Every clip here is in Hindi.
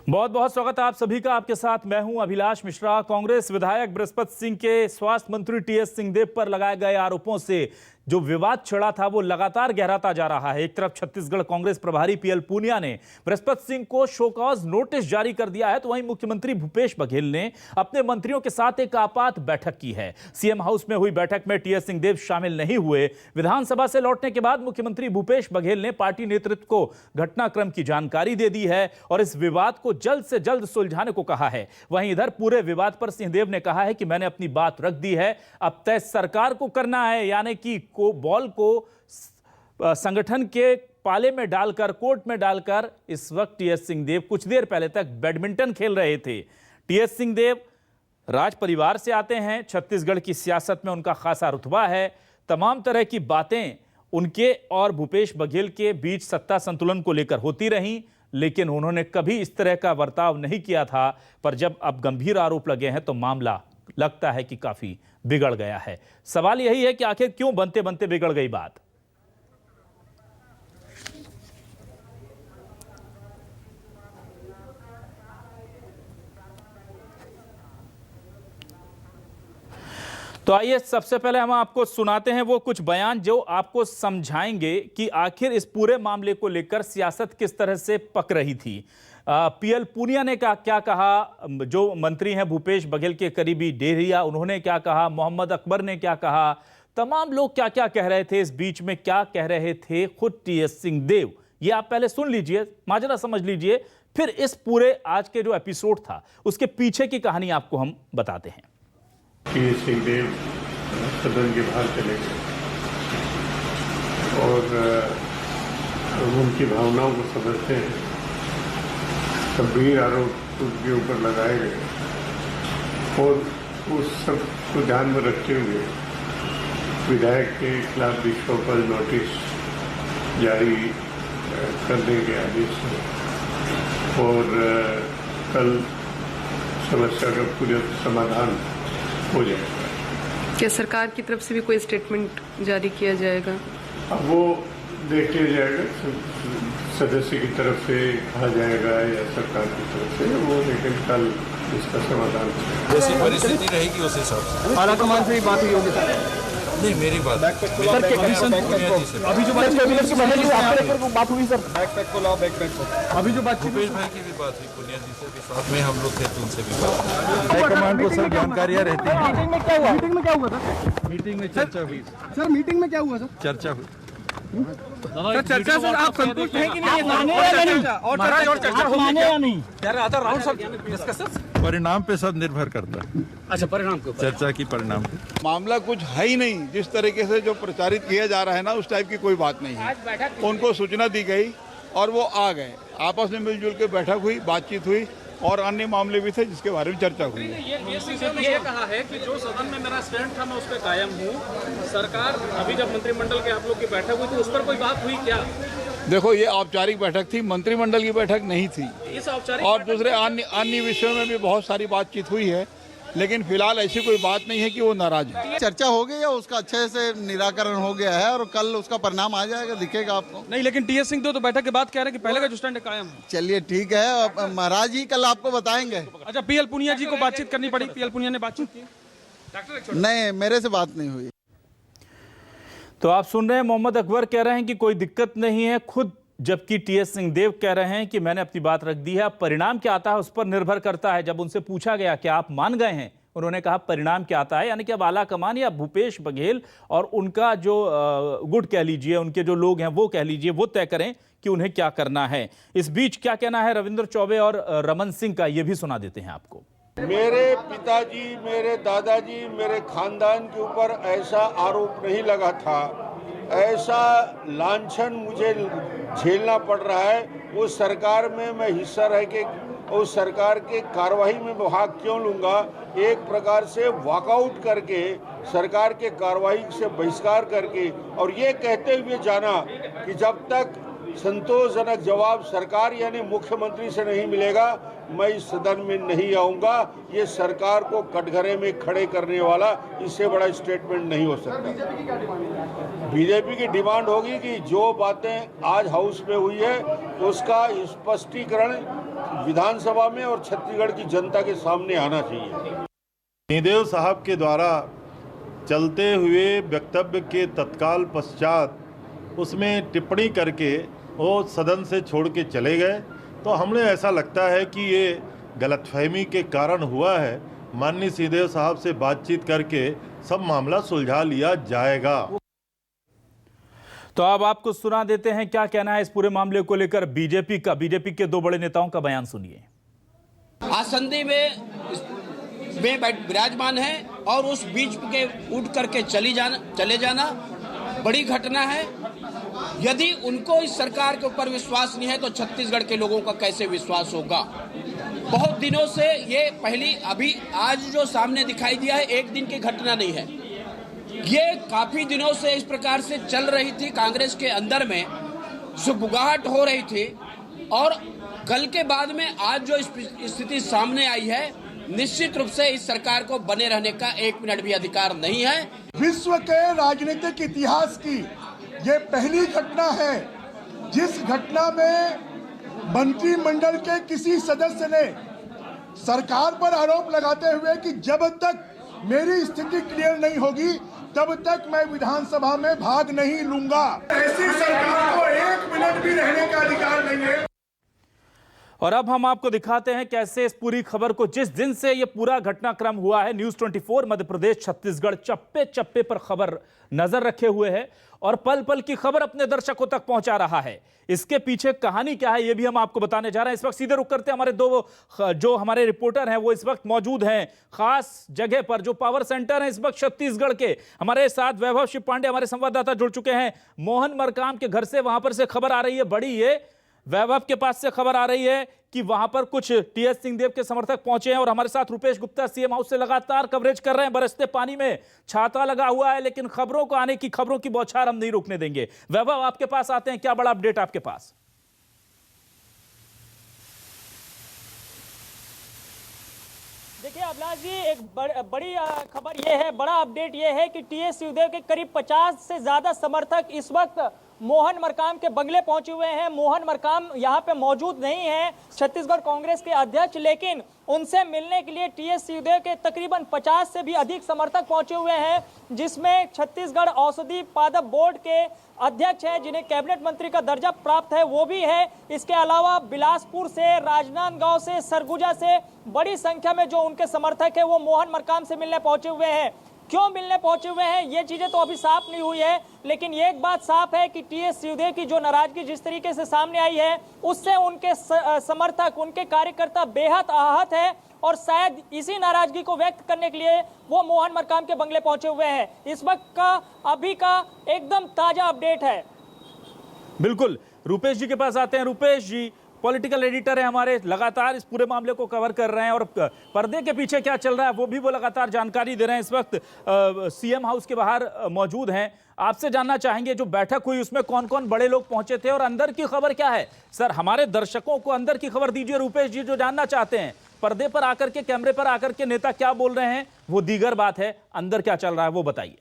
बहुत बहुत स्वागत है आप सभी का। आपके साथ मैं हूं अभिलाष मिश्रा। कांग्रेस विधायक बृहस्पति सिंह के स्वास्थ्य मंत्री टीएस सिंहदेव पर लगाए गए आरोपों से जो विवाद छिड़ा था वो लगातार गहराता जा रहा है। एक तरफ छत्तीसगढ़ कांग्रेस प्रभारी पीएल पुनिया ने बृहस्पति सिंह को शोकॉज नोटिस जारी कर दिया है, तो वहीं मुख्यमंत्री भूपेश बघेल ने अपने मंत्रियों के साथ एक आपात बैठक की है। सीएम हाउस में हुई बैठक में टीएस सिंहदेव शामिल नहीं हुए। विधानसभा से लौटने के बाद मुख्यमंत्री भूपेश बघेल ने पार्टी नेतृत्व को घटनाक्रम की जानकारी दे दी है और इस विवाद को जल्द से जल्द सुलझाने को कहा है। वहीं इधर पूरे विवाद पर सिंहदेव ने कहा है कि मैंने अपनी बात रख दी है, अब तय सरकार को करना है, यानी कि बॉल को संगठन के पाले में डालकर, कोर्ट में डालकर इस वक्त टीएस सिंहदेव कुछ देर पहले तक बैडमिंटन खेल रहे थे। टीएस सिंहदेव राज परिवार से आते हैं, छत्तीसगढ़ की सियासत में उनका खासा रुतबा है। तमाम तरह की बातें उनके और भूपेश बघेल के बीच सत्ता संतुलन को लेकर होती रहीं, लेकिन उन्होंने कभी इस तरह का बर्ताव नहीं किया था। पर जब अब गंभीर आरोप लगे हैं तो मामला लगता है कि काफी बिगड़ गया है। सवाल यही है कि आखिर क्यों बनते बनते बिगड़ गई बात। तो आइए सबसे पहले हम आपको सुनाते हैं वो कुछ बयान जो आपको समझाएंगे कि आखिर इस पूरे मामले को लेकर सियासत किस तरह से पक रही थी। पीएल पुनिया ने क्या कहा, जो मंत्री हैं भूपेश बघेल के करीबी डेहरिया, उन्होंने क्या कहा, मोहम्मद अकबर ने क्या कहा, तमाम लोग क्या क्या कह रहे थे, इस बीच में क्या कह रहे थे खुद टीएस सिंहदेव, ये आप पहले सुन लीजिए, माजरा समझ लीजिए, फिर इस पूरे आज के जो एपिसोड था उसके पीछे की कहानी आपको हम बताते हैं। टीएस सिंहदेव सदन के बाहर चले गए और उनकी भावनाओं को समझते हैं। गंभीर आरोप उनके ऊपर लगाए गए और उस सब को ध्यान में रखते हुए विधायक के खिलाफ विशोकॉज नोटिस जारी करने के आदेश है और कल समस्या का पूरा समाधान हो जाएगा। क्या सरकार की तरफ से भी कोई स्टेटमेंट जारी किया जाएगा? अब वो देख लिया जाएगा, सदस्य की तरफ से कहा जाएगा या सरकार की तरफ से वो, लेकिन कल इसका समाधान जैसी परिस्थिति रहेगी उस हिसाब से आला कमान से ही बात हुई होगी सर? नहीं, मेरी बात अभी जो बातचीत हुई सर, बैकपैक को लाओ, बैकपैक को अभी जो बातचीत भूपेश भाई की भी बात हुई, पुनिया जी से भी साथ में हम लोग थे, तो उनसे भी बात। हाईकमान को सब जानकारियाँ रहती हैं। मीटिंग में क्या हुआ? मीटिंग में क्या हुआ सर? मीटिंग में चर्चा हुई सर, मीटिंग में क्या हुआ सर? चर्चा हुई सर, चर्चा से आप संतुष्ट हैं कि नहीं? और चर्चा होगी या नहीं? राउंड सर डिस्कशन परिणाम पे सब निर्भर करता है। अच्छा, परिणाम के ऊपर चर्चा की परिणाम पे। मामला कुछ है ही नहीं। जिस तरीके से जो प्रचारित किया जा रहा है ना, उस टाइप की कोई बात नहीं है। उनको सूचना दी गई और वो आ गए, आपस में मिलजुल के बैठक हुई, बातचीत हुई और अन्य मामले भी थे जिसके बारे में चर्चा हुई है। ये कहा है कि जो सदन में मेरा स्टैंड था मैं उस पर कायम हूँ। सरकार अभी जब मंत्रिमंडल के आप लोग की बैठक हुई तो उस पर कोई बात हुई क्या? देखो, ये औपचारिक बैठक थी, मंत्रिमंडल की बैठक नहीं थी। इस औपचारिक और दूसरे अन्य विषयों में भी बहुत सारी बातचीत हुई है, लेकिन फिलहाल ऐसी कोई बात नहीं है कि वो नाराज है। चर्चा हो गई है, उसका अच्छे से निराकरण हो गया है और कल उसका परिणाम आ जाएगा, दिखेगा आपको। नहीं, लेकिन टीएस सिंहदेव तो बैठक के बाद कह रहे हैं कि पहले का जो स्टैंड है कायम है। चलिए ठीक है, महाराज जी कल आपको बताएंगे। अच्छा, पीएल पुनिया जी को बातचीत करनी पड़ी, पीएल पुनिया ने बातचीत की? नहीं, मेरे से बात नहीं हुई। तो आप सुन रहे हैं, मोहम्मद अकबर कह रहे हैं कि कोई दिक्कत नहीं है खुद, जबकि टीएस सिंहदेव कह रहे हैं कि मैंने अपनी बात रख दी है। परिणाम क्या आता है उस पर निर्भर करता है। जब उनसे पूछा गया कि आप मान गए हैं, उन्होंने कहा परिणाम क्या आता है, यानी कि अब आला कमान या भूपेश बघेल और उनका जो गुट कह लीजिए, उनके जो लोग हैं वो कह लीजिए, वो तय करें कि उन्हें क्या करना है। इस बीच क्या कहना है रविंद्र चौबे और रमन सिंह का, ये भी सुना देते हैं आपको। मेरे पिताजी, मेरे दादाजी, मेरे खानदान के ऊपर ऐसा आरोप नहीं लगा था, ऐसा लांछन मुझे झेलना पड़ रहा है। उस सरकार में मैं हिस्सा रह के उस सरकार के कार्रवाई में भाग क्यों लूँगा? एक प्रकार से वॉकआउट करके, सरकार के कार्रवाई से बहिष्कार करके और ये कहते हुए जाना कि जब तक संतोषजनक जवाब सरकार यानी मुख्यमंत्री से नहीं मिलेगा मैं इस सदन में नहीं आऊंगा, ये सरकार को कटघरे में खड़े करने वाला इससे बड़ा स्टेटमेंट नहीं हो सकता। बीजेपी की डिमांड होगी कि जो बातें आज हाउस में हुई है उसका स्पष्टीकरण विधानसभा में और छत्तीसगढ़ की जनता के सामने आना चाहिए। सिंहदेव साहब के द्वारा चलते हुए वक्तव्य के तत्काल पश्चात उसमें टिप्पणी करके वो सदन से छोड़ के चले गए, तो हमें ऐसा लगता है कि ये गलतफहमी के कारण हुआ है। माननीय सिंहदेव साहब से बातचीत करके सब मामला सुलझा लिया जाएगा। तो अब आपको सुना देते हैं क्या कहना है इस पूरे मामले को लेकर बीजेपी का। बीजेपी के दो बड़े नेताओं का बयान सुनिए। आसंदी में विराजमान है और उस बीच के उठ करके चले जाना बड़ी घटना है। यदि उनको इस सरकार के ऊपर विश्वास नहीं है तो छत्तीसगढ़ के लोगों का कैसे विश्वास होगा। बहुत दिनों से ये पहली अभी आज जो सामने दिखाई दिया है एक दिन की घटना नहीं है, ये काफी दिनों से इस प्रकार से चल रही थी। कांग्रेस के अंदर में सुगबुगाहट हो रही थी और कल के बाद में आज जो स्थिति सामने आई है, निश्चित रूप से इस सरकार को बने रहने का एक मिनट भी अधिकार नहीं है। विश्व के राजनीतिक इतिहास की ये पहली घटना है जिस घटना में मंत्रिमंडल के किसी सदस्य ने सरकार पर आरोप लगाते हुए कि जब तक मेरी स्थिति क्लियर नहीं होगी तब तक मैं विधानसभा में भाग नहीं लूंगा। ऐसी सरकार को एक मिनट भी रहने का अधिकार नहीं है। और अब हम आपको दिखाते हैं कैसे इस पूरी खबर को, जिस दिन से यह पूरा घटनाक्रम हुआ है, न्यूज 24 मध्य प्रदेश छत्तीसगढ़ चप्पे चप्पे पर खबर नजर रखे हुए है और पल पल की खबर अपने दर्शकों तक पहुंचा रहा है। इसके पीछे कहानी क्या है यह भी हम आपको बताने जा रहे हैं। इस वक्त सीधे रुक करते हमारे जो हमारे रिपोर्टर हैं वो इस वक्त मौजूद हैं खास जगह पर, जो पावर सेंटर है इस वक्त छत्तीसगढ़ के। हमारे साथ वैभव शिव पांडे हमारे संवाददाता जुड़ चुके हैं मोहन मरकाम के घर से। वहां पर से खबर आ रही है बड़ी, ये वैभव के पास से खबर आ रही है कि वहां पर कुछ टीएस सिंहदेव के समर्थक पहुंचे हैं और हमारे साथ रुपेश गुप्ता सीएम हाउस से लगातार कवरेज कर रहे हैं। बरसते पानी में छाता लगा हुआ है, लेकिन खबरों को आने की, खबरों की बौछार हम नहीं रुकने देंगे। वैभव आपके पास आते हैं, क्या बड़ा अपडेट आपके पास? देखिए अभिलाष जी, एक बड़ी खबर यह है, बड़ा अपडेट यह है कि टीएस सिंहदेव के करीब 50 से ज्यादा समर्थक इस वक्त मोहन मरकाम के बंगले पहुंचे हुए हैं। मोहन मरकाम यहां पे मौजूद नहीं है, छत्तीसगढ़ कांग्रेस के अध्यक्ष, लेकिन उनसे मिलने के लिए टीएस सिंहदेव के तकरीबन 50 से भी अधिक समर्थक पहुंचे हुए हैं, जिसमें छत्तीसगढ़ औषधि पादप बोर्ड के अध्यक्ष है जिन्हें कैबिनेट मंत्री का दर्जा प्राप्त है, वो भी है। इसके अलावा बिलासपुर से, राजनांदगांव से, सरगुजा से बड़ी संख्या में जो उनके समर्थक है वो मोहन मरकाम से मिलने पहुंचे हुए हैं। क्यों मिलने पहुंचे हुए हैं ये चीजें तो अभी साफ नहीं हुई है, लेकिन एक बात साफ है कि टीएस सिंहदेव की जो नाराजगी जिस तरीके से सामने आई है उससे उनके समर्थक, उनके कार्यकर्ता बेहद आहत है और शायद इसी नाराजगी को व्यक्त करने के लिए वो मोहन मरकाम के बंगले पहुंचे हुए हैं। इस वक्त का अभी का एकदम ताजा अपडेट है। बिल्कुल, रुपेश जी के पास आते हैं। रुपेश जी पॉलिटिकल एडिटर है हमारे, लगातार इस पूरे मामले को कवर कर रहे हैं और पर्दे के पीछे क्या चल रहा है वो लगातार जानकारी दे रहे हैं। इस वक्त सीएम हाउस के बाहर मौजूद हैं। आपसे जानना चाहेंगे जो बैठक हुई उसमें कौन कौन बड़े लोग पहुंचे थे और अंदर की खबर क्या है? सर, हमारे दर्शकों को अंदर की खबर दीजिए रुपेश जी, जो जानना चाहते हैं। पर्दे पर आकर के, कैमरे पर आकर के नेता क्या बोल रहे हैं वो दीगर बात है, अंदर क्या चल रहा है वो बताइए।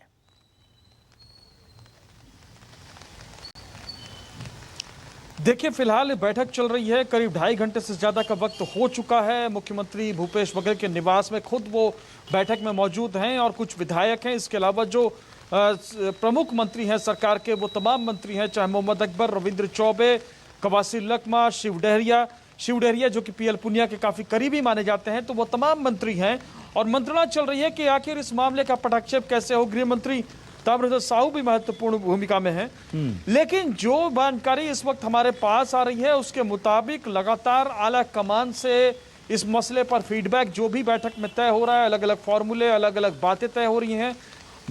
देखिए, फिलहाल बैठक चल रही है, करीब 2.5 घंटे से ज़्यादा का वक्त हो चुका है। मुख्यमंत्री भूपेश बघेल के निवास में खुद वो बैठक में मौजूद हैं और कुछ विधायक हैं। इसके अलावा जो प्रमुख मंत्री हैं सरकार के, वो तमाम मंत्री हैं, चाहे मोहम्मद अकबर, रविंद्र चौबे, कवासी लखमा, शिव डहरिया जो कि पीएल पुनिया के काफ़ी करीबी माने जाते हैं, तो वो तमाम मंत्री हैं और मंत्रणा चल रही है कि आखिर इस मामले का पटाक्षेप कैसे हो। गृह मंत्री ताम्रध्वज साहू भी महत्वपूर्ण भूमिका में हैं। लेकिन जो जानकारी इस वक्त हमारे पास आ रही है उसके मुताबिक लगातार आला कमान से इस मसले पर फीडबैक जो भी बैठक में तय हो रहा है, अलग अलग फॉर्मूले, अलग अलग बातें तय हो रही हैं।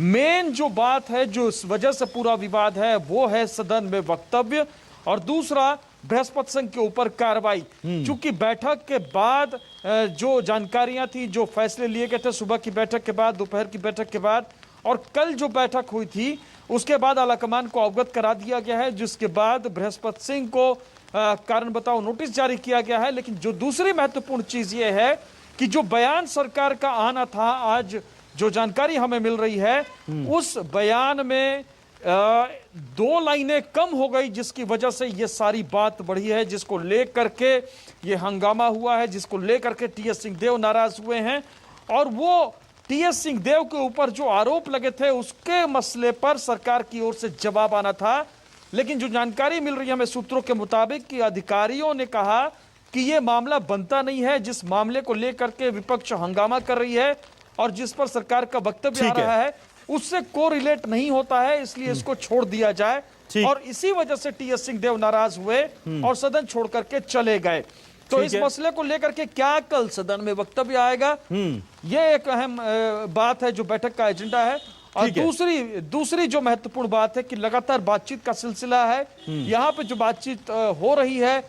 मेन जो बात है, जो इस वजह से पूरा विवाद है, वो है सदन में वक्तव्य और दूसरा बृहस्पति सिंह के ऊपर कार्रवाई। चूंकि बैठक के बाद जो जानकारियां थी, जो फैसले लिए गए थे सुबह की बैठक के बाद, दोपहर की बैठक के बाद और कल जो बैठक हुई थी उसके बाद आलाकमान को अवगत करा दिया गया है, जिसके बाद बृहस्पति सिंह को कारण बताओ नोटिस जारी किया गया है। लेकिन जो दूसरी महत्वपूर्ण चीज ये है कि जो बयान सरकार का आना था, आज जो जानकारी हमें मिल रही है उस बयान में दो लाइनें कम हो गई, जिसकी वजह से ये सारी बात बढ़ी है, जिसको लेकर के ये हंगामा हुआ है, जिसको लेकर के टीएस सिंहदेव नाराज हुए हैं। और वो टीएस सिंहदेव के ऊपर जो आरोप लगे थे उसके मसले पर सरकार की ओर से जवाब आना था, लेकिन जो जानकारी मिल रही है हमें सूत्रों के मुताबिक कि अधिकारियों ने कहा कि यह मामला बनता नहीं है। जिस मामले को लेकर के विपक्ष हंगामा कर रही है और जिस पर सरकार का वक्तव्य आ रहा है उससे कोरिलेट नहीं होता है, इसलिए इसको छोड़ दिया जाए। और इसी वजह से टीएस सिंहदेव नाराज हुए और सदन छोड़ करके चले गए। तो इस मसले को लेकर के क्या कल सदन में वक्तव्य आएगा, यह एक अहम बात है जो बैठक का एजेंडा है। और दूसरी जो महत्वपूर्ण बात है कि लगातार बातचीत का सिलसिला है। यहाँ पे जो बातचीत हो रही है,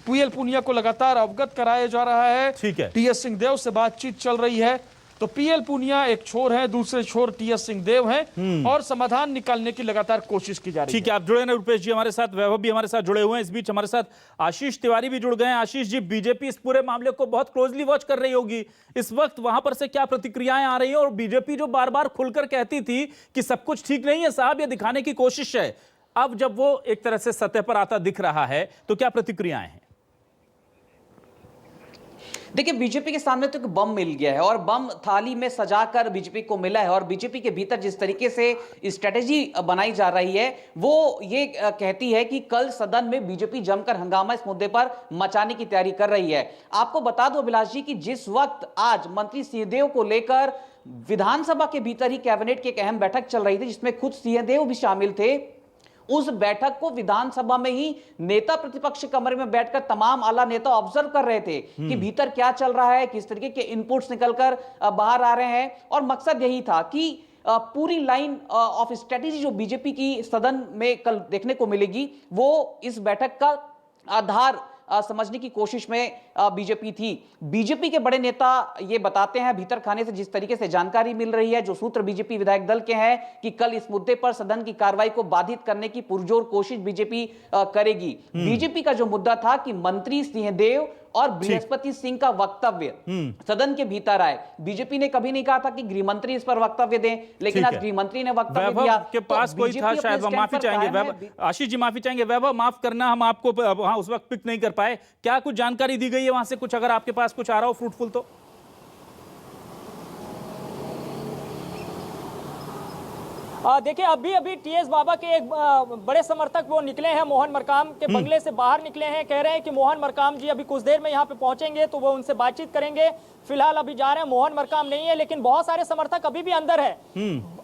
पीएल पूनिया को लगातार अवगत कराया जा रहा है, टीएस सिंहदेव से बातचीत चल रही है। तो पीएल पूनिया एक छोर है, दूसरे छोर टीएस सिंहदेव हैं और समाधान निकालने की लगातार कोशिश की जा रही है। ठीक है, आप जुड़े हैं रुपेश जी हमारे साथ, वैभव भी हमारे साथ जुड़े हुए हैं। इस बीच हमारे साथ आशीष तिवारी भी जुड़ गए हैं। आशीष जी, बीजेपी इस पूरे मामले को बहुत क्लोजली वॉच कर रही होगी, इस वक्त वहां पर से क्या प्रतिक्रियाएं आ रही हैं? और बीजेपी जो बार बार खुलकर कहती थी कि सब कुछ ठीक नहीं है साहब, ये दिखाने की कोशिश है, अब जब वो एक तरह से सतह पर आता दिख रहा है तो क्या प्रतिक्रियाएं हैं? देखिए, बीजेपी के सामने तो एक बम मिल गया है और बम थाली में सजाकर बीजेपी को मिला है। और बीजेपी के भीतर जिस तरीके से स्ट्रेटेजी बनाई जा रही है वो ये कहती है कि कल सदन में बीजेपी जमकर हंगामा इस मुद्दे पर मचाने की तैयारी कर रही है। आपको बता दो अभिलाष जी कि जिस वक्त आज मंत्री सिंहदेव को लेकर विधानसभा के भीतर ही कैबिनेट की एक अहम बैठक चल रही थी जिसमें खुद सिंहदेव भी शामिल थे, उस बैठक को विधानसभा में ही नेता प्रतिपक्ष कमरे में बैठकर तमाम आला नेता ऑब्जर्व कर रहे थे कि भीतर क्या चल रहा है, किस तरीके के इनपुट्स निकलकर बाहर आ रहे हैं। और मकसद यही था कि पूरी लाइन ऑफ स्ट्रेटेजी जो बीजेपी की सदन में कल देखने को मिलेगी वो इस बैठक का आधार समझने की कोशिश में बीजेपी थी। बीजेपी के बड़े नेता ये बताते हैं भीतर खाने से जिस तरीके से जानकारी मिल रही है, जो सूत्र बीजेपी विधायक दल के हैं कि कल इस मुद्दे पर सदन की कार्रवाई को बाधित करने की पुरजोर कोशिश बीजेपी करेगी। बीजेपी का जो मुद्दा था कि मंत्री सिंहदेव और बृहस्पति सिंह का वक्तव्य सदन के भीतर आए। बीजेपी ने कभी नहीं कहा था कि गृह मंत्री इस पर वक्तव्य दें, लेकिन आज गृह मंत्री ने वक्तव्य दिया। के पास कोई था शायद, माफी चाहेंगे आशीष जी, माफी चाहेंगे वैभव, माफ करना हम आपको वहां उस वक्त पिक नहीं कर पाए। क्या कुछ जानकारी दी गई है वहां से, कुछ अगर आपके पास कुछ आ रहा हो फ्रूटफुल तो? देखिए, अभी टीएस बाबा के एक बड़े समर्थक वो निकले हैं, मोहन मरकाम के बंगले से बाहर निकले हैं, कह रहे हैं कि मोहन मरकाम जी अभी कुछ देर में यहाँ पे पहुंचेंगे तो वो उनसे बातचीत करेंगे। फिलहाल अभी जा रहे हैं, मोहन मरकाम नहीं है, लेकिन बहुत सारे समर्थक अभी भी अंदर है,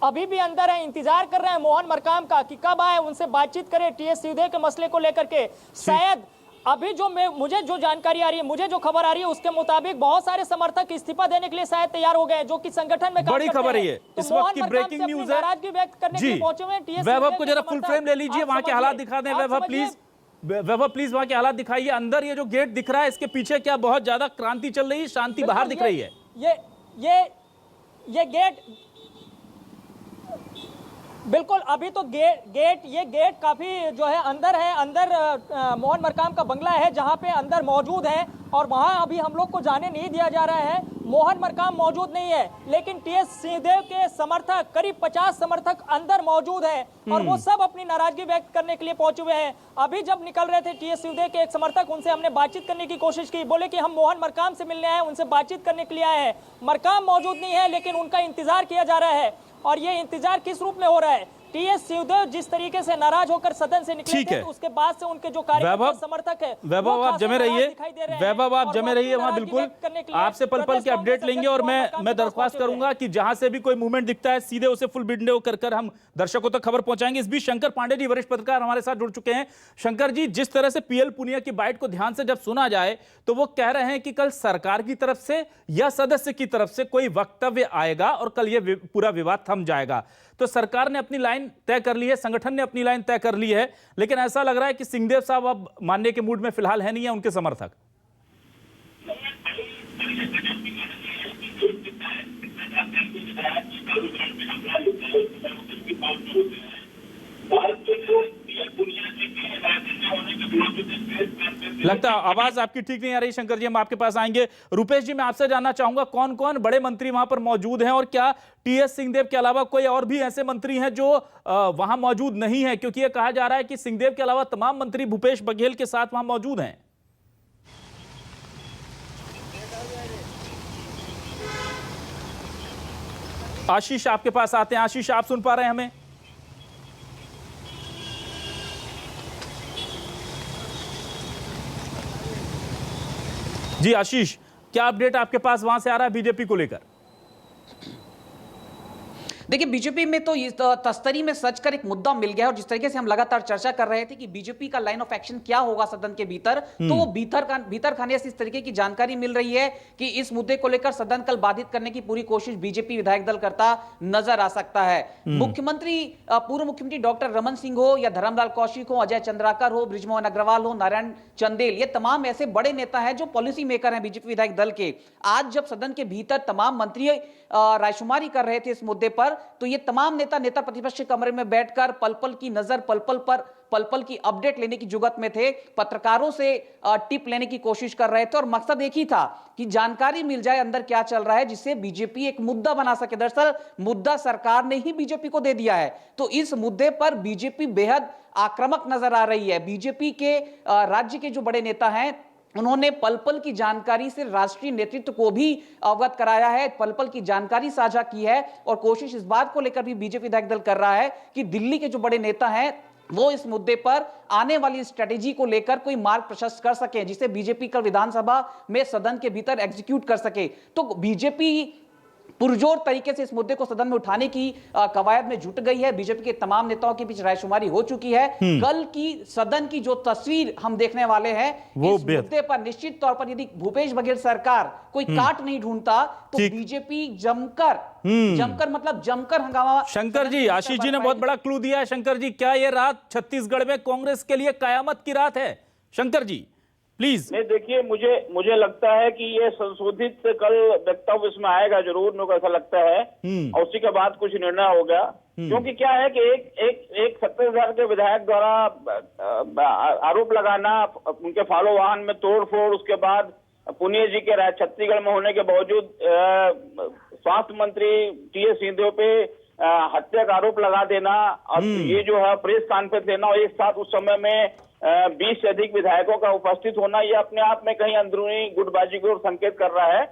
अभी भी अंदर है, इंतजार कर रहे हैं मोहन मरकाम का कि कब आए, उनसे बातचीत करें टीएस सिंहदेव के मसले को लेकर के। शायद अभी मुझे जो जानकारी आ रही है, मुझे जो खबर आ रही है उसके मुताबिक बहुत सारे समर्थक इस्तीफा देने के लिए शायद तैयार हो गए जो कि संगठन में बड़ी खबर है ये, इस वक्त की ब्रेकिंग न्यूज है। नाराजगी व्यक्त करने के लिए पहुंचे हुए हैं। वैभव को जरा फुल फ्रेम ले लीजिए, वहां के हालात दिखा दें वैभव प्लीज। वैभव प्लीज वहां के हालात दिखाइए। अंदर ये जो गेट दिख रहा है इसके पीछे क्या बहुत ज्यादा क्रांति चल रही है, शांति बाहर दिख रही है? ये गेट बिल्कुल अभी तो ये गेट काफी जो है अंदर है, अंदर मोहन मरकाम का बंगला है जहां पे अंदर मौजूद है और वहां अभी हम लोग को जाने नहीं दिया जा रहा है। मोहन मरकाम मौजूद नहीं है, लेकिन टीएस सिंहदेव के समर्थक करीब 50 समर्थक अंदर मौजूद है और वो सब अपनी नाराजगी व्यक्त करने के लिए पहुंचे हुए हैं। अभी जब निकल रहे थे टीएस सिंहदेव के एक समर्थक, उनसे हमने बातचीत करने की कोशिश की, बोले कि हम मोहन मरकाम से मिलने आए, उनसे बातचीत करने के लिए आए हैं। मरकाम मौजूद नहीं है, लेकिन उनका इंतजार किया जा रहा है। और ये इंतजार किस रूप में हो रहा है? टीएस सिंहदेव जिस तरीके से नाराज होकर सदन से निकले थे, उसके बाद से उनके जो कार्यकर्ता समर्थक है, वैभव आप जमे रहिए, वैभव आप जमे रहिए वहां, बिल्कुल आपसे पल पल के अपडेट लेंगे। और मैं दरख्वास्त करूंगा कि जहां से भी कोई मूवमेंट दिखता है सीधे उसे फुल वीडियो कर हम दर्शकों तक खबर पहुंचाएंगे। इस बीच शंकर पांडे जी वरिष्ठ पत्रकार हमारे साथ जुड़ चुके हैं। शंकर जी, जिस तरह से पीएल पूनिया की बाइट को ध्यान से जब सुना जाए तो वो कह रहे हैं कि कल सरकार की तरफ से या सदस्य की तरफ से कोई वक्तव्य आएगा और कल ये पूरा विवाद थम जाएगा। तो सरकार ने अपनी लाइन तय कर ली है, संगठन ने अपनी लाइन तय कर ली है, लेकिन ऐसा लग रहा है कि सिंहदेव साहब अब मानने के मूड में फिलहाल है नहीं है, उनके समर्थक। लगता है आवाज आपकी ठीक नहीं आ रही शंकर जी, हम आपके पास आएंगे। रुपेश जी, मैं आपसे जानना चाहूंगा कौन कौन बड़े मंत्री वहां पर मौजूद हैं और क्या टीएस सिंहदेव के अलावा कोई और भी ऐसे मंत्री हैं जो वहां मौजूद नहीं है, क्योंकि यह कहा जा रहा है कि सिंहदेव के अलावा तमाम मंत्री भूपेश बघेल के साथ वहां मौजूद हैं। आशीष आपके पास आते हैं। आशीष, आप सुन पा रहे हैं हमें? जी आशीष, क्या अपडेट आपके पास वहां से आ रहा है बीजेपी को लेकर? देखिए, बीजेपी में तो तस्तरी में सच कर एक मुद्दा मिल गया है और जिस तरीके से हम लगातार चर्चा कर रहे थे कि बीजेपी का लाइन ऑफ एक्शन क्या होगा सदन के भीतर, तो वो भीतर खाने से इस तरीके की जानकारी मिल रही है कि इस मुद्दे को लेकर सदन कल बाधित करने की पूरी कोशिश बीजेपी विधायक दल करता नजर आ सकता है। पूर्व मुख्यमंत्री डॉक्टर रमन सिंह हो या धर्मलाल कौशिक हो, अजय चंद्राकर हो, बृजमोहन अग्रवाल हो, नारायण चंदेल, ये तमाम ऐसे बड़े नेता हैं जो पॉलिसी मेकर हैं बीजेपी विधायक दल के। आज जब सदन के भीतर तमाम मंत्री रायशुमारी कर रहे थे इस मुद्दे पर, तो ये तमाम नेता प्रतिपक्ष के कमरे में बैठकर पल-पल की नजर, पल-पल की अपडेट लेने की जुगत में थे, पत्रकारों से टिप लेने की कोशिश कर रहे थे और मकसद एक ही था कि जानकारी मिल जाए अंदर क्या चल रहा है, जिससे बीजेपी एक मुद्दा बना सके। दरअसल मुद्दा सरकार ने ही बीजेपी को दे दिया है, तो इस मुद्दे पर बीजेपी बेहद आक्रामक नजर आ रही है। बीजेपी के राज्य के जो बड़े नेता हैं, उन्होंने पल-पल की जानकारी से राष्ट्रीय नेतृत्व को भी अवगत कराया है, पल-पल की जानकारी साझा की है और कोशिश इस बात को लेकर भी बीजेपी विधायक दल कर रहा है कि दिल्ली के जो बड़े नेता हैं वो इस मुद्दे पर आने वाली स्ट्रेटेजी को लेकर कोई मार्ग प्रशस्त कर सके, जिसे बीजेपी कल विधानसभा में सदन के भीतर एग्जीक्यूट कर सके। तो बीजेपी पुरजोर तरीके से इस मुद्दे को सदन में उठाने की कवायद में जुट गई है। बीजेपी के तमाम नेताओं के बीच रायशुमारी हो चुकी है। कल की सदन की जो तस्वीर हम देखने वाले हैं, वो इस मुद्दे पर निश्चित तौर पर यदि भूपेश बघेल सरकार कोई काट नहीं ढूंढता तो बीजेपी जमकर मतलब जमकर हंगामा। शंकर जी, आशीष जी ने बहुत बड़ा क्लू दिया है। शंकर जी, क्या यह रात छत्तीसगढ़ में कांग्रेस के लिए कयामत की रात है? शंकर जी प्लीज। नहीं, देखिए, मुझे लगता है कि ये संशोधित कल वक्तव्य इसमें आएगा जरूर, मेरे को ऐसा लगता है, और उसी के बाद कुछ निर्णय होगा। क्योंकि क्या है कि एक छत्तीसगढ़ के विधायक द्वारा आरोप लगाना, उनके फॉलो वाहन में तोड़फोड़, उसके बाद पुनिया जी के छत्तीसगढ़ में होने के बावजूद स्वास्थ्य मंत्री टीएस सिंहदेव पे हत्या का आरोप लगा देना और ये जो है प्रेस कॉन्फ्रेंस लेना और एक साथ उस समय में 20 से अधिक विधायकों का उपस्थित होना, ये अपने आप में कहीं अंदरूनी गुटबाजी को संकेत कर रहा है।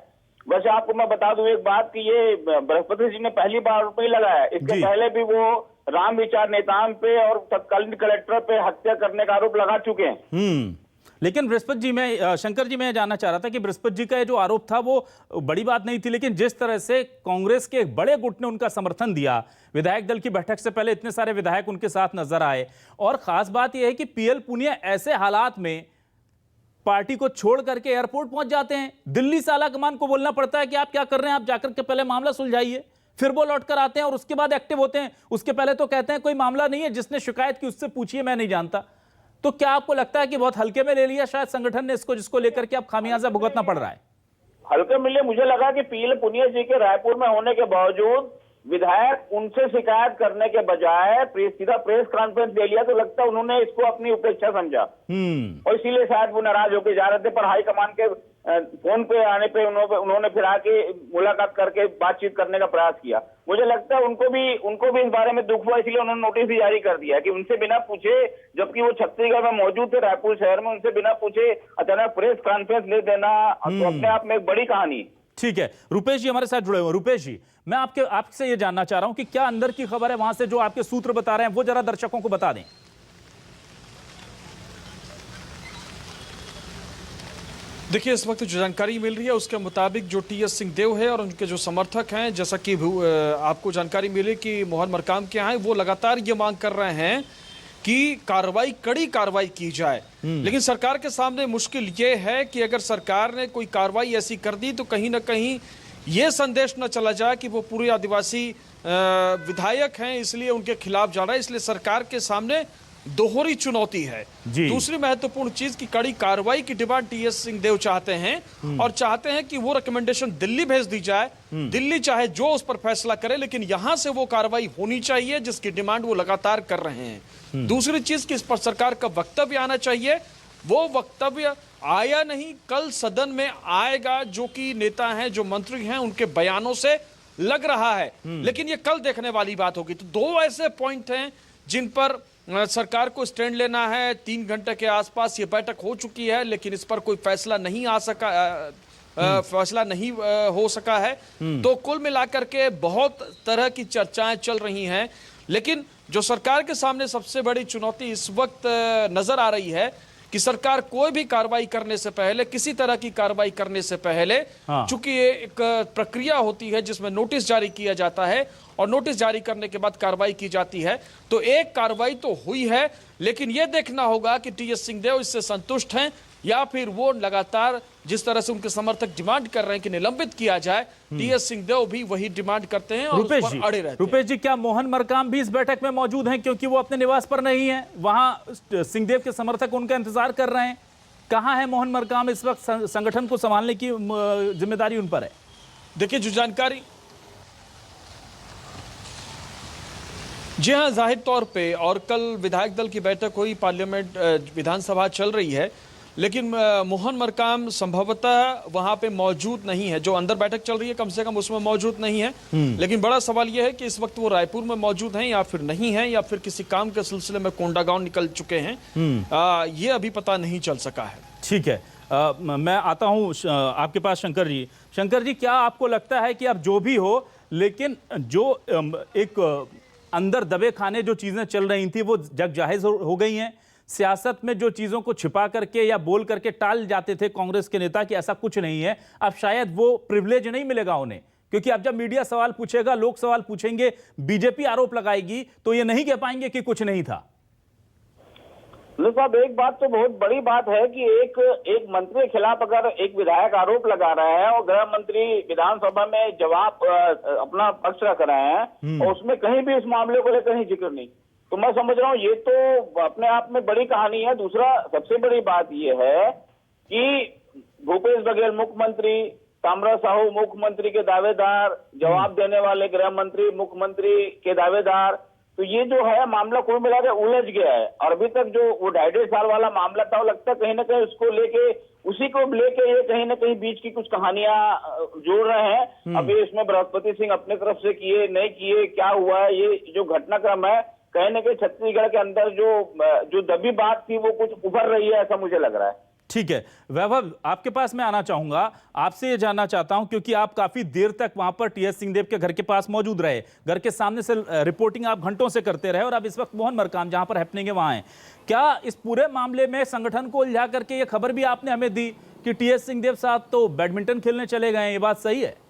वैसे आपको मैं बता दूं एक बात कि ये बृहस्पति जी ने पहली बार आरोप नहीं लगाया, इसके पहले भी वो राम विचार नेताओं पे और तत्कालीन कलेक्टर पे हत्या करने का आरोप लगा चुके हैं। लेकिन बृहस्पति जी, मैं शंकर जी, मैं जानना चाह रहा था कि बृहस्पति जी का ये जो आरोप था वो बड़ी बात नहीं थी, लेकिन जिस तरह से कांग्रेस के एक बड़े गुट ने उनका समर्थन दिया, विधायक दल की बैठक से पहले इतने सारे विधायक उनके साथ नजर आए, और खास बात यह है कि पीएल पुनिया ऐसे हालात में पार्टी को छोड़ करके एयरपोर्ट पहुंच जाते हैं। दिल्ली से आला कमान को बोलना पड़ता है कि आप क्या कर रहे हैं, आप जाकर के पहले मामला सुलझाइए, फिर वो लौट कर आते हैं और उसके बाद एक्टिव होते हैं। उसके पहले तो कहते हैं कोई मामला नहीं है, जिसने शिकायत की उससे पूछिए, मैं नहीं जानता। तो क्या आपको लगता है कि बहुत हल्के में ले लिया शायद संगठन ने इसको, जिसको लेकर के अब खामियाजा भुगतना पड़ रहा है? हल्के में ले, मुझे लगा कि पीएल पुनिया जी के रायपुर में होने के बावजूद विधायक उनसे शिकायत करने के बजाय सीधा प्रेस कॉन्फ्रेंस ले लिया, तो लगता है उन्होंने इसको अपनी उपेक्षा समझा और इसीलिए शायद वो नाराज होकर जा रहे थे। पर हाईकमान के फोन पे आने पे उन्होंने फिर आके मुलाकात करके बातचीत करने का प्रयास किया। मुझे लगता है उनको भी इस बारे में दुख हुआ, इसलिए उन्होंने नोटिस भी जारी कर दिया कि उनसे बिना पूछे, जबकि वो छत्तीसगढ़ में मौजूद थे रायपुर शहर में, उनसे बिना पूछे अचानक प्रेस कॉन्फ्रेंस ले देना तो अपने आप में एक बड़ी कहानी। ठीक है, रुपेश जी हमारे साथ जुड़े हुए। रुपेश जी, मैं आपसे ये जानना चाह रहा हूं कि क्या अंदर की खबर है वहां से, जो आपके सूत्र बता रहे हैं वो जरा दर्शकों को बता दें। देखिए, इस वक्त जो जानकारी मिल रही है उसके मुताबिक जो टीएस सिंहदेव है और उनके जो समर्थक हैं, जैसा कि आपको जानकारी मिली कि मोहन मरकाम के यहाँ, वो लगातार ये मांग कर रहे हैं कि कड़ी कार्रवाई की जाए। लेकिन सरकार के सामने मुश्किल ये है कि अगर सरकार ने कोई कार्रवाई ऐसी कर दी तो कहीं ना कहीं ये संदेश न चला जाए कि वो पूरे आदिवासी विधायक हैं इसलिए उनके खिलाफ जा रहा है। इसलिए सरकार के सामने दोहरी चुनौती है। जी। दूसरी महत्वपूर्ण चीज की कड़ी कार्रवाई की डिमांड टीएस सिंहदेव चाहते हैं और चाहते हैं कि वो रिकमेंडेशन दिल्ली भेज दी जाए। दिल्ली चाहे जो उस पर फैसला करे, लेकिन यहां से वो कार्रवाई होनी चाहिए जिसकी डिमांड वो लगातार कर रहे हैं। दूसरी चीज कि इस पर सरकार का वक्तव्य आना चाहिए। वो वक्तव्य आया नहीं, कल सदन में आएगा, जो कि नेता हैं, जो मंत्री हैं, उनके बयानों से लग रहा है। लेकिन ये कल देखने वाली बात होगी। तो दो ऐसे पॉइंट हैं जिन पर सरकार को स्टैंड लेना है। 3 घंटे के आसपास ये बैठक हो चुकी है, लेकिन इस पर कोई फैसला नहीं आ सका, फैसला नहीं हो सका है। तो कुल मिलाकर के बहुत तरह की चर्चाएं चल रही हैं, लेकिन जो सरकार के सामने सबसे बड़ी चुनौती इस वक्त नजर आ रही है कि सरकार कोई भी कार्रवाई करने से पहले, किसी तरह की कार्रवाई करने से पहले, चूंकि ये एक प्रक्रिया होती है जिसमें नोटिस जारी किया जाता है और नोटिस जारी करने के बाद कार्रवाई की जाती है। तो एक कार्रवाई तो हुई है, लेकिन यह देखना होगा कि टीएस सिंहदेव इससे संतुष्ट हैं या फिर वो लगातार जिस तरह से उनके समर्थक डिमांड कर रहे हैं कि निलंबित किया जाए, टीएस सिंहदेव भी वही डिमांड करते हैं और उस पर अड़े रहते हैं। रुपेश जी, क्या मोहन मरकाम भी इस बैठक में मौजूद हैं, क्योंकि वो अपने निवास पर नहीं है, वहां सिंहदेव के समर्थक उनका इंतजार कर रहे हैं? कहां है मोहन मरकाम? इस वक्त संगठन को संभालने की जिम्मेदारी उन पर है। देखिए, जो जानकारी, जी हाँ, जाहिर तौर पे, और कल विधायक दल की बैठक हुई, पार्लियामेंट विधानसभा चल रही है, लेकिन मोहन मरकाम संभवतः वहां पे मौजूद नहीं है। जो अंदर बैठक चल रही है कम से कम उसमें मौजूद नहीं है। लेकिन बड़ा सवाल यह है कि इस वक्त वो रायपुर में मौजूद हैं या फिर नहीं है, या फिर किसी काम के सिलसिले में कोंडागांव निकल चुके हैं, ये अभी पता नहीं चल सका है। ठीक है, मैं आता हूं आपके पास शंकर जी। शंकर जी, क्या आपको लगता है कि अब जो भी हो, लेकिन जो एक अंदर दबे खाने जो चीजें चल रही थी वो जग जाहिर हो गई हैं? सियासत में जो चीजों को छिपा करके या बोल करके टाल जाते थे कांग्रेस के नेता कि ऐसा कुछ नहीं है, अब शायद वो प्रिविलेज नहीं मिलेगा उन्हें, क्योंकि अब जब मीडिया सवाल पूछेगा, लोग सवाल पूछेंगे, बीजेपी आरोप लगाएगी, तो ये नहीं कह पाएंगे कि कुछ नहीं था। साहब, एक बात तो बहुत बड़ी बात है कि एक मंत्री के खिलाफ अगर एक विधायक आरोप लगा रहा है और गृह मंत्री विधानसभा में जवाब अपना पक्ष रख रहे हैं और उसमें कहीं भी इस मामले को लेकर कहीं जिक्र नहीं, तो मैं समझ रहा हूँ ये तो अपने आप में बड़ी कहानी है। दूसरा सबसे बड़ी बात ये है कि भूपेश बघेल मुख्यमंत्री, ताम्रा साहू मुख्यमंत्री के दावेदार, जवाब देने वाले गृह मंत्री मुख्यमंत्री के दावेदार, तो ये जो है मामला कुल मिलाकर उलझ गया है। और अभी तक जो वो 2.5 साल वाला मामला था, वो लगता है कहीं ना कहीं उसको लेके, उसी को लेके ये कहीं ना कहीं बीच की कुछ कहानियां जोड़ रहे हैं। अभी इसमें बृहस्पति सिंह अपने तरफ से किए नहीं किए, क्या हुआ है, ये जो घटनाक्रम है, कहीं ना कहीं छत्तीसगढ़ के अंदर जो दबी बात थी वो कुछ उभर रही है, ऐसा मुझे लग रहा है। ठीक है वैभव, आपके पास मैं आना चाहूंगा, आपसे ये जानना चाहता हूं, क्योंकि आप काफी देर तक वहां पर टीएस सिंहदेव के घर के पास मौजूद रहे, घर के सामने से रिपोर्टिंग आप घंटों से करते रहे, और अब इस वक्त मोहन मरकाम जहां पर हैपनिंग है वहां है। क्या इस पूरे मामले में संगठन को उलझा करके ये खबर भी आपने हमें दी कि टीएस सिंहदेव साहब तो बैडमिंटन खेलने चले गए, ये बात सही है?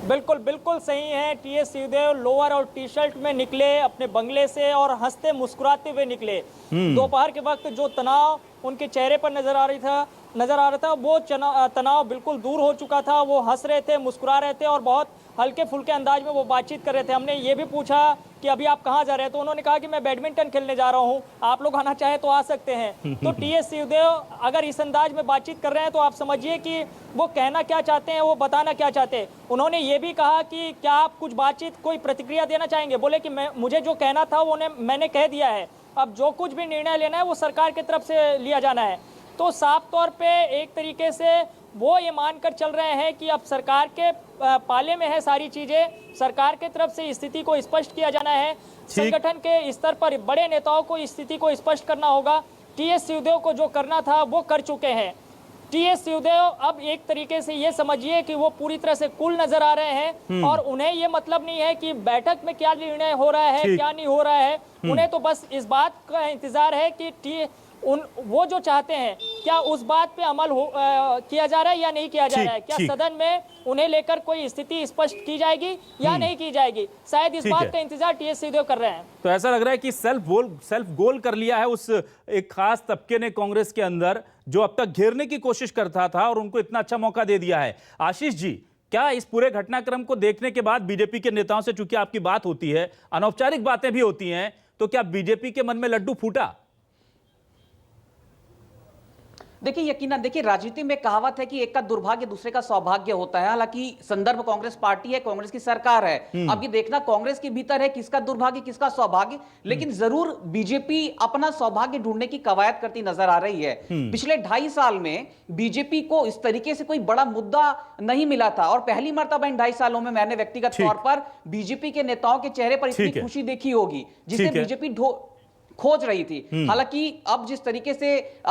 बिल्कुल बिल्कुल सही है। टीएस सिंहदेव लोअर और टी शर्ट में निकले अपने बंगले से और हंसते मुस्कुराते हुए निकले। दोपहर के वक्त जो तनाव उनके चेहरे पर नजर आ रहा था वो तनाव बिल्कुल दूर हो चुका था। वो हंस रहे थे, मुस्कुरा रहे थे और बहुत हल्के फुल्के अंदाज में वो बातचीत कर रहे थे। हमने ये भी पूछा कि अभी आप कहाँ जा रहे हैं, तो उन्होंने कहा कि मैं बैडमिंटन खेलने जा रहा हूँ, आप लोग आना चाहे तो आ सकते हैं। तो टीएस सिंहदेव अगर इस अंदाज में बातचीत कर रहे हैं तो आप समझिए कि वो कहना क्या चाहते हैं, वो बताना क्या चाहते हैं। उन्होंने ये भी कहा कि क्या आप कुछ बातचीत, कोई प्रतिक्रिया देना चाहेंगे? बोले कि मुझे जो कहना था वो मैंने कह दिया है, अब जो कुछ भी निर्णय लेना है वो सरकार की तरफ से लिया जाना है। तो साफ तौर पे एक तरीके से वो ये मानकर चल रहे हैं कि अब सरकार के पाले में है सारी चीजें, सरकार के तरफ से स्थिति को स्पष्ट किया जाना है। संगठन के स्तर पर बड़े नेताओं को स्थिति को स्पष्ट करना होगा। टीएस सिंहदेव को जो करना था वो कर चुके हैं। टीएस सिंहदेव अब एक तरीके से ये समझिए कि वो पूरी तरह से कूल नजर आ रहे हैं और उन्हें ये मतलब नहीं है कि बैठक में क्या निर्णय हो रहा है, क्या नहीं हो रहा है। उन्हें तो बस इस बात का इंतजार है कि वो जो चाहते हैं क्या उस बात पे अमल किया जा रहा है या नहीं किया जा रहा है, क्या सदन में उन्हें लेकर कोई स्थिति स्पष्ट की जाएगी या नहीं की जाएगी। शायद इस बात का इंतजार टीएस सिंहदेव कर रहे हैं। तो ऐसा लग रहा है कि सेल्फ गोल कर लिया है उस एक खास तबके ने कांग्रेस के अंदर, जो अब तक घेरने की कोशिश करता था और उनको इतना अच्छा मौका दे दिया है। आशीष जी, क्या इस पूरे घटनाक्रम को देखने के बाद बीजेपी के नेताओं से चूंकि आपकी बात होती है, अनौपचारिक बातें भी होती हैं, तो क्या बीजेपी के मन में लड्डू फूटा? देखिए यकीनन, देखिए राजनीति में कहावत है कि एक का दुर्भाग्य दूसरे का सौभाग्य होता है। हालांकि संदर्भ कांग्रेस पार्टी है, कांग्रेस की सरकार है, अब ये देखना कांग्रेस के भीतर है किसका दुर्भाग्य किसका सौभाग्य, लेकिन जरूर बीजेपी अपना सौभाग्य ढूंढने की कवायद करती नजर आ रही है। पिछले 2.5 साल में बीजेपी को इस तरीके से कोई बड़ा मुद्दा नहीं मिला था, और पहली मर्तबा इन 2.5 सालों में मैंने व्यक्तिगत तौर पर बीजेपी के नेताओं के चेहरे पर इतनी खुशी देखी होगी जिसे बीजेपी खोज रही थी। हालांकि अब जिस तरीके से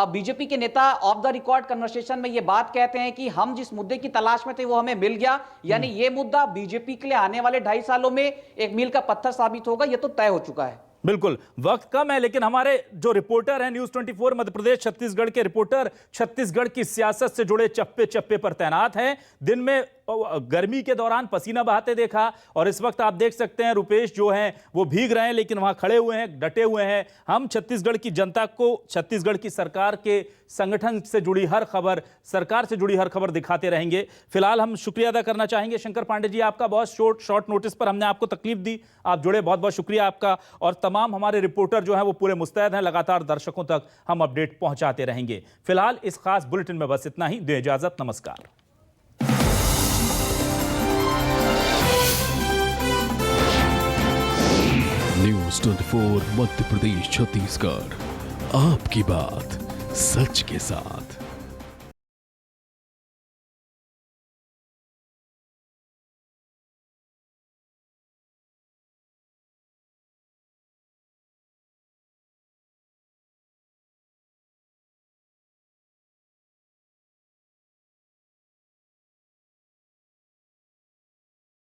बीजेपी के नेता ऑफ द रिकॉर्ड कन्वर्सेशन में ये बात कहते हैं कि हम जिस मुद्दे की तलाश में थे वो हमें मिल गया, यानी ये मुद्दा बीजेपी के लिए आने वाले 2.5 सालों में एक मील का पत्थर साबित होगा, ये तो तय हो चुका है। बिल्कुल, वक्त कम है, लेकिन हमारे जो रिपोर्टर हैं न्यूज 24 मध्य प्रदेश छत्तीसगढ़ के रिपोर्टर छत्तीसगढ़ की सियासत से जुड़े चप्पे चप्पे पर तैनात हैं। दिन में गर्मी के दौरान पसीना बहाते देखा, और इस वक्त आप देख सकते हैं रुपेश जो हैं वो भीग रहे हैं, लेकिन वहां खड़े हुए हैं, डटे हुए हैं। हम छत्तीसगढ़ की जनता को छत्तीसगढ़ की सरकार के संगठन से जुड़ी हर खबर, सरकार से जुड़ी हर खबर दिखाते रहेंगे। फिलहाल हम शुक्रिया अदा करना चाहेंगे शंकर पांडे जी, आपका बहुत शॉर्ट नोटिस पर हमने आपको तकलीफ दी, आप जुड़े, बहुत बहुत शुक्रिया आपका। और तमाम हमारे रिपोर्टर जो हैं वो पूरे मुस्तैद हैं, लगातार दर्शकों तक हम अपडेट पहुंचाते रहेंगे। फिलहाल इस खास बुलेटिन में बस इतना ही, दें इजाजत, नमस्कार। न्यूज 24 मध्य प्रदेश छत्तीसगढ़, आपकी बात सच के साथ।